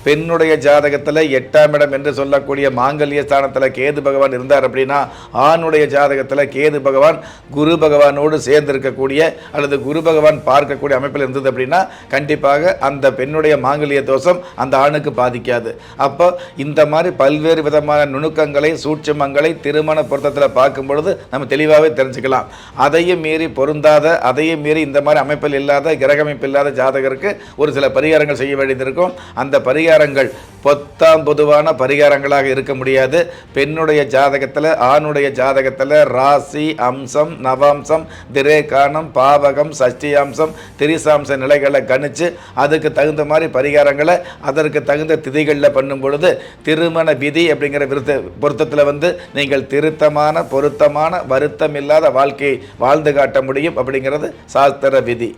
பெண்ணுடைய ஜாதகத்தில் 8ஆம் இடம் என்று சொல்லக்கூடிய மாங்கல்ய ஸ்தானத்தில் கேது பகவான் இருந்தார் அப்படின்னா, ஆணுடைய ஜாதகத்தில் கேது பகவான் குரு பகவானோடு சேர்ந்து இருக்கக்கூடிய அல்லது குரு பகவான் பார்க்கக்கூடிய அமைப்பில் இருந்தது அப்படின்னா கண்டிப்பாக அந்த பெண்ணுடைய மாங்கல்ய தோஷம் அந்த ஆணுக்கு பாதிக்காது. அப்போ இந்த மாதிரி பல்வேறு விதமான நுணுக்கங்களை சூட்சுமங்களை திருமண பொருத்தத்தில் பார்க்கும் பொழுது நம்ம தெளிவாகவே தெரிஞ்சுக்கலாம். அதையும் மீறி பொருந்தாத, அதையும் மீறி இந்த மாதிரி அமைப்பில் இல்லாத, கிரக அமைப்பு இல்லாத ஜாதகருக்கு ஒரு சில பரிகாரங்கள் செய்ய வேண்டியது இருக்கும். அந்த பரிகாரங்கள் பொதுவான பரிகாரங்களாக இருக்க முடியாது. பெண்ணுடைய ஜாதகத்தில் ஆணுடைய ஜாதகத்தில் ராசி அம்சம் நவாம்சம் திரேகானம் பாவகம் சஷ்டியாம்சம் திரிசாம்ச நிலைகளை கணிச்சு அதுக்கு தகுந்த மாதிரி பரிகாரங்களை அதற்கு தகுந்த திதிகளில் பண்ணும் பொழுது திருமண விதி அப்படிங்கிற பொருத்தத்தில் நீங்கள் திருத்தமான பொருத்தமான வருத்தம் இல்லாத வாழ்க்கையை வாழ்ந்து காட்ட முடியும் அப்படிங்கிறது சாஸ்திர விதி.